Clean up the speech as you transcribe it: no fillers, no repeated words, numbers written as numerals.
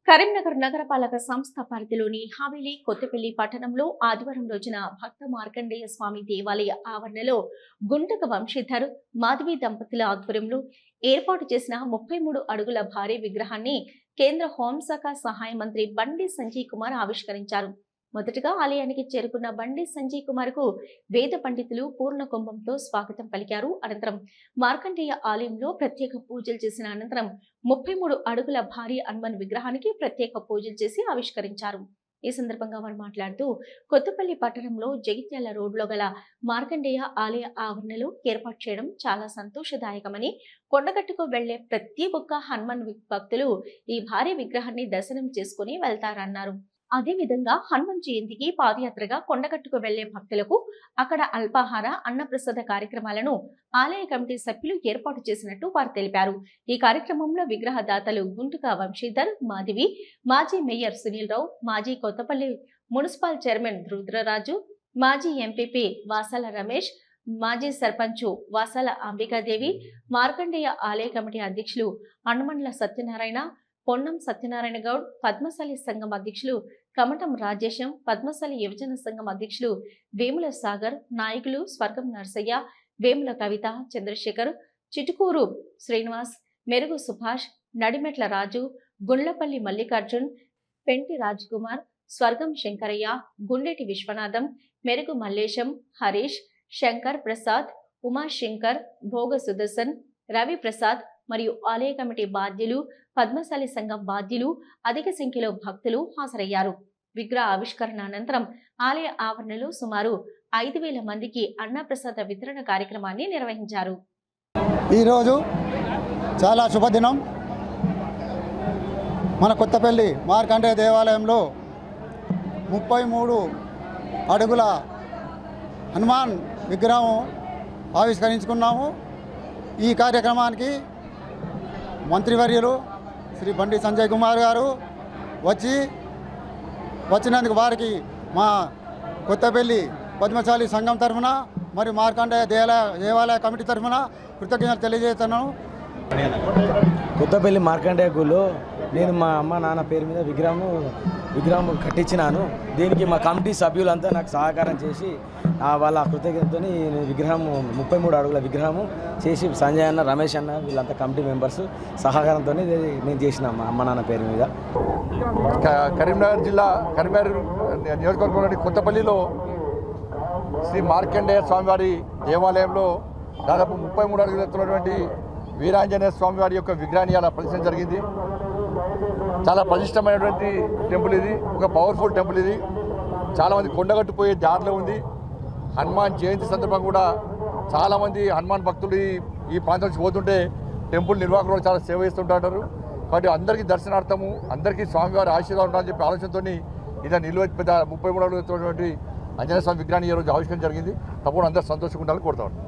కరీంనగర్ నగరపాలక సంస్థ పరిధిలోని హవేలి కొత్తపల్లి పట్టణంలో ఆదివారం రోజున భక్త మార్కండేయ స్వామి దేవాలయ ఆవరణలో గుంటక వంశీధర్ మాధవి దంపతుల ఆధ్వర్యంలో ఏర్పాటు చేసిన 33 అడుగుల భారీ విగ్రహాన్ని కేంద్ర హోంశాఖ సహాయ మంత్రి బండి సంజయ్ కుమార్ ఆవిష్కరించారు. మొదటగా ఆలయానికి చేరుకున్న బండి సంజయ్ కుమార్ కు వేద పండితులు పూర్ణ కుంభంతో స్వాగతం పలికారు. అనంతరం మార్కండేయ ఆలయంలో ప్రత్యేక పూజలు చేసిన అనంతరం 33 అడుగుల భారీ హనుమాన్ విగ్రహానికి ప్రత్యేక పూజలు చేసి ఆవిష్కరించారు. ఈ సందర్భంగా వారు మాట్లాడుతూ కొత్తపల్లి పట్టణంలో జగిత్యాల రోడ్లో గల మార్కండేయ ఆలయ ఆవరణలో ఏర్పాటు చేయడం చాలా సంతోషదాయకమని, కొండగట్టుకు వెళ్లే ప్రతి ఒక్క హనుమాన్ భక్తులు ఈ భారీ విగ్రహాన్ని దర్శనం చేసుకుని వెళ్తారన్నారు. అదేవిధంగా హనుమాన్ జయంతికి పాదయాత్రగా కొండగట్టుకు వెళ్లే భక్తులకు అక్కడ అల్పాహార అన్నప్రసాద కార్యక్రమాలను ఆలయ కమిటీ సభ్యులు ఏర్పాటు చేసినట్టు వారు తెలిపారు. ఈ కార్యక్రమంలో విగ్రహదాతలు గుంటుక వంశీధర్ మాధవి, మాజీ మేయర్ సునీల్ రావు, మాజీ కొత్తపల్లి మున్సిపల్ చైర్మన్ రుద్రరాజు, మాజీ ఎంపీపీ వాసాల రమేష్, మాజీ సర్పంచ్ వాసాల అంబికాదేవి, మార్కండేయ ఆలయ కమిటీ అధ్యక్షులు హనుమండ్ల సత్యనారాయణ, పొన్నం సత్యనారాయణ గౌడ్, పద్మశాలి సంఘం అధ్యక్షులు కమటం రాజేశం, పద్మశాలి యువజన సంఘం అధ్యక్షులు వేముల సాగర్, నాయకులు స్వర్గం నర్సయ్య, వేముల కవిత, చంద్రశేఖర్, చిటుకూరు శ్రీనివాస్, మెరుగు సుభాష్, నడిమెట్ల రాజు, గుండ్లపల్లి మల్లికార్జున్, పెంటి రాజ్కుమార్, స్వర్గం శంకరయ్య, గుండెటి విశ్వనాథం, మెరుగు మల్లేశం, హరీష్, శంకర్ ప్రసాద్, ఉమాశంకర్, భోగ సుదర్శన్, రవి ప్రసాద్ మరియు ఆలయ కమిటీ బాధ్యులు, పద్మశాలి సంఘం బాధ్యులు అధిక సంఖ్యలో భక్తులు హాజరయ్యారు. విగ్రహ ఆవిష్కరణ అనంతరం ఆలయ ఆవరణలో సుమారు 5,000 మందికి అన్నప్రసాద వితరణ కార్యక్రమాన్ని నిర్వహించారు. ఈరోజు చాలా శుభదినం. మన కొత్తపల్లి మార్కండేయ దేవాలయంలో 33 అడుగుల హనుమాన్ విగ్రహం ఆవిష్కరించుకున్నాము. ఈ కార్యక్రమానికి మంత్రివర్యులు శ్రీ బండి సంజయ్ కుమార్ గారు వచ్చినందుకు వారికి మా కొత్తపల్లి పద్మశాలి సంఘం తరఫున మరియు మార్కండేయ దేవాలయ కమిటీ తరఫున కృతజ్ఞతలు తెలియజేస్తున్నాను. కొత్తపల్లి మార్కండేయ గుడిలో నేను మా అమ్మ నాన్న పేరు మీద విగ్రహం కట్టించినాను. దీనికి మా కమిటీ సభ్యులంతా నాకు సహకారం చేసి వాళ్ళ కృతజ్ఞతతో విగ్రహం 33 అడుగుల విగ్రహము చేసి సంజయ్ అన్న, రమేష్ అన్న వీళ్ళంతా కమిటీ మెంబర్స్ సహకారంతో నేను చేసిన మా అమ్మ నాన్న పేరు మీద. కరీంనగర్ జిల్లా కరీంనగర్ నియోజకవర్గంలోని కొత్తపల్లిలో శ్రీ మార్కండేయ స్వామివారి దేవాలయంలో దాదాపు 33 అడుగులు ఎత్తున్నటువంటి వీరాంజనేయ స్వామివారి యొక్క విగ్రహాన్ని అలా ప్రదర్శన జరిగింది. చాలా ప్రతిష్టమైనటువంటి టెంపుల్ ఇది, ఒక పవర్ఫుల్ టెంపుల్ ఇది. చాలామంది కొండగట్టుపోయే దారిలో ఉంది. హనుమాన్ జయంతి సందర్భంగా కూడా చాలామంది హనుమాన్ భక్తులు ఈ ప్రాంతం నుంచి పోతుంటే టెంపుల్ నిర్వాహకులు చాలా సేవ చేస్తుంటారు. కాబట్టి అందరికీ దర్శనార్థము, అందరికీ స్వామివారి ఆశీర్వాదం ఉండాలని చెప్పి ఆలోచనతో ఇలా పెద్ద 33 అడుగులు ఎత్తున్నటువంటి ఆంజనేయ స్వామి విగ్రహాన్ని ఈరోజు ఆవిష్కరణ జరిగింది. తప్పకుండా అందరూ సంతోషంగా ఉండాలని కోరుతాను.